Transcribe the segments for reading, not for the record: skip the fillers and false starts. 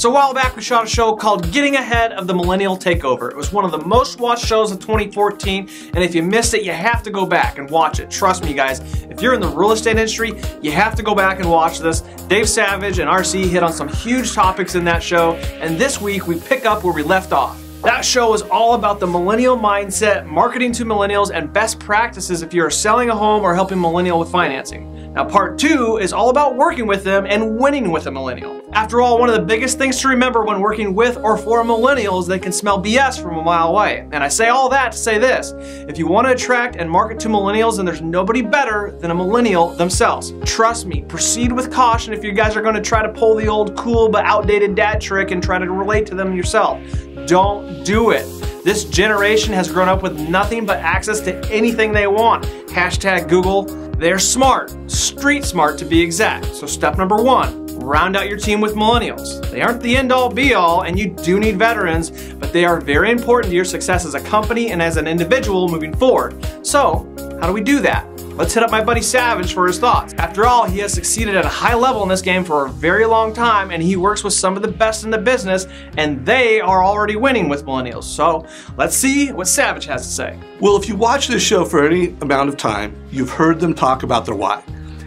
So a while back we shot a show called Getting Ahead of the Millennial Takeover. It was one of the most watched shows of 2014, and if you missed it, you have to go back and watch it. Trust me guys, if you're in the real estate industry, you have to go back and watch this. Dave Savage and RC hit on some huge topics in that show, and this week we pick up where we left off. That show is all about the millennial mindset, marketing to millennials, and best practices if you're selling a home or helping millennial with financing. Now part 2 is all about working with them and winning with a millennial. After all, one of the biggest things to remember when working with or for a millennial is they can smell BS from a mile away. And I say all that to say this: if you want to attract and market to millennials, then there's nobody better than a millennial themselves. Trust me, proceed with caution if you guys are going to try to pull the old cool but outdated dad trick and try to relate to them yourself. Don't do it. This generation has grown up with nothing but access to anything they want. Hashtag Google. They're smart, street smart to be exact. So step number 1, round out your team with millennials. They aren't the end all be all, and you do need veterans, but they are very important to your success as a company and as an individual moving forward. So how do we do that? Let's hit up my buddy Savage for his thoughts. After all, he has succeeded at a high level in this game for a very long time, and he works with some of the best in the business, and they are already winning with millennials. So let's see what Savage has to say. Well, if you watch this show for any amount of time, you've heard them talk about their why.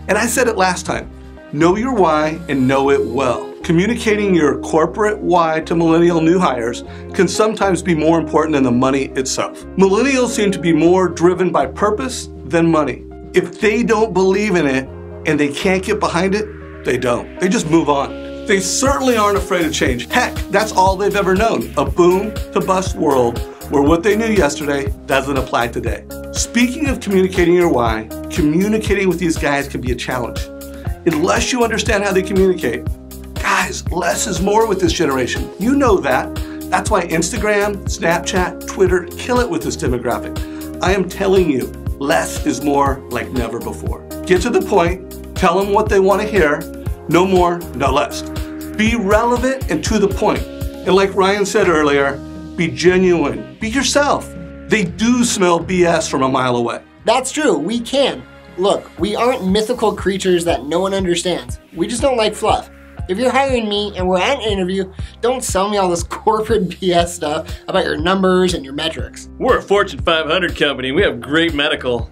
And I said it last time, know your why and know it well. Communicating your corporate why to millennial new hires can sometimes be more important than the money itself. Millennials seem to be more driven by purpose than money. If they don't believe in it and they can't get behind it, they don't. They just move on. They certainly aren't afraid of change. Heck, that's all they've ever known, a boom to bust world where what they knew yesterday doesn't apply today. Speaking of communicating your why, communicating with these guys can be a challenge. Unless you understand how they communicate. Guys, less is more with this generation. You know that. That's why Instagram, Snapchat, Twitter kill it with this demographic. I am telling you, less is more like never before. Get to the point, tell them what they want to hear, no more, no less. Be relevant and to the point. And like Ryan said earlier, be genuine, be yourself. They do smell BS from a mile away. That's true, we can. Look, we aren't mythical creatures that no one understands. We just don't like fluff. If you're hiring me and we're at an interview, don't sell me all this corporate BS stuff about your numbers and your metrics. We're a Fortune 500 company. We have great medical.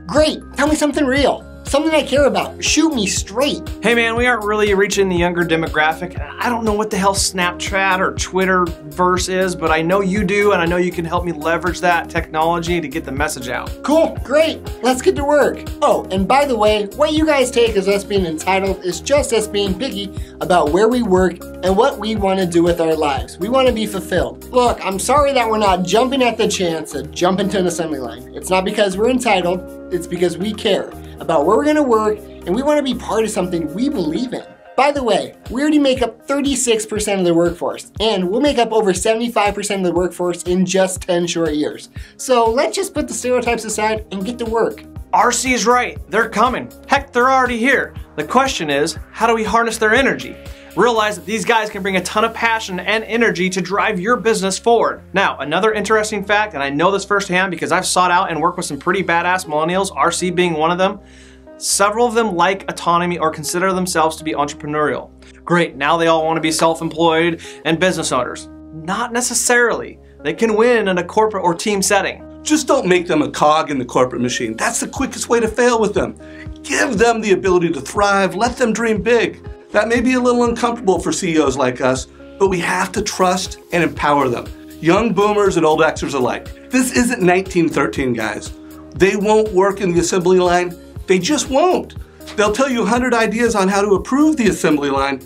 Great, tell me something real. Something I care about. Shoot me straight. Hey man, we aren't really reaching the younger demographic. I don't know what the hell Snapchat or Twitterverse is, but I know you do, and I know you can help me leverage that technology to get the message out. Cool, great, let's get to work. Oh, and by the way, what you guys take as us being entitled is just us being picky about where we work and what we want to do with our lives. We want to be fulfilled. Look, I'm sorry that we're not jumping at the chance to jump into an assembly line. It's not because we're entitled, it's because we care about where we're gonna work, and we wanna be part of something we believe in. By the way, we already make up 36% of the workforce, and we'll make up over 75% of the workforce in just 10 short years. So let's just put the stereotypes aside and get to work. RC is right, they're coming. Heck, they're already here. The question is, how do we harness their energy? Realize that these guys can bring a ton of passion and energy to drive your business forward. Now, another interesting fact, and I know this firsthand because I've sought out and worked with some pretty badass millennials, RC being one of them, several of them like autonomy or consider themselves to be entrepreneurial. Great, now they all want to be self-employed and business owners. Not necessarily. They can win in a corporate or team setting. Just don't make them a cog in the corporate machine. That's the quickest way to fail with them. Give them the ability to thrive, let them dream big. That may be a little uncomfortable for CEOs like us, but we have to trust and empower them. Young boomers and old Xers alike. This isn't 1913, guys. They won't work in the assembly line. They just won't. They'll tell you 100 ideas on how to improve the assembly line,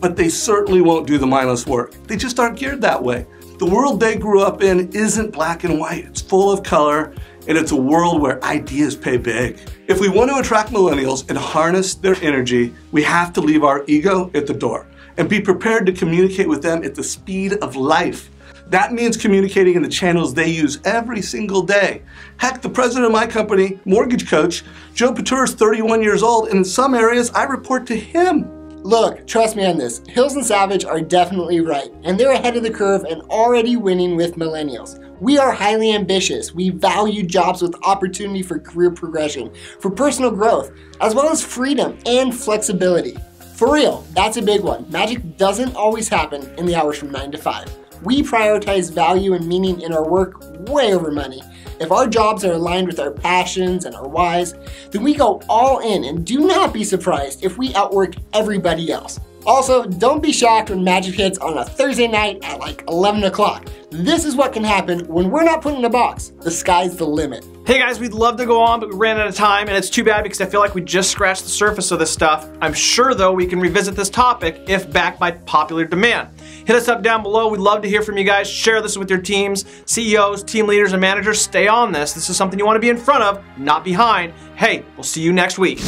but they certainly won't do the mindless work. They just aren't geared that way. The world they grew up in isn't black and white. It's full of color, and it's a world where ideas pay big. If we want to attract millennials and harness their energy, we have to leave our ego at the door and be prepared to communicate with them at the speed of life. That means communicating in the channels they use every single day. Heck, the president of my company, Mortgage Coach, Joe Patur, is 31 years old, and in some areas I report to him. Look, trust me on this, Hills and Savage are definitely right, and they're ahead of the curve and already winning with millennials. We are highly ambitious. We value jobs with opportunity for career progression, for personal growth, as well as freedom and flexibility. For real, that's a big one. Magic doesn't always happen in the hours from 9 to 5. We prioritize value and meaning in our work way over money. If our jobs are aligned with our passions and our whys, then we go all in, and do not be surprised if we outwork everybody else. Also, don't be shocked when magic hits on a Thursday night at like 11 o'clock. This is what can happen when we're not put in a box. The sky's the limit. Hey guys, we'd love to go on, but we ran out of time, and it's too bad because I feel like we just scratched the surface of this stuff. I'm sure though we can revisit this topic if backed by popular demand. Hit us up down below. We'd love to hear from you guys. Share this with your teams, CEOs, team leaders, and managers. Stay on this. This is something you want to be in front of, not behind. Hey, we'll see you next week.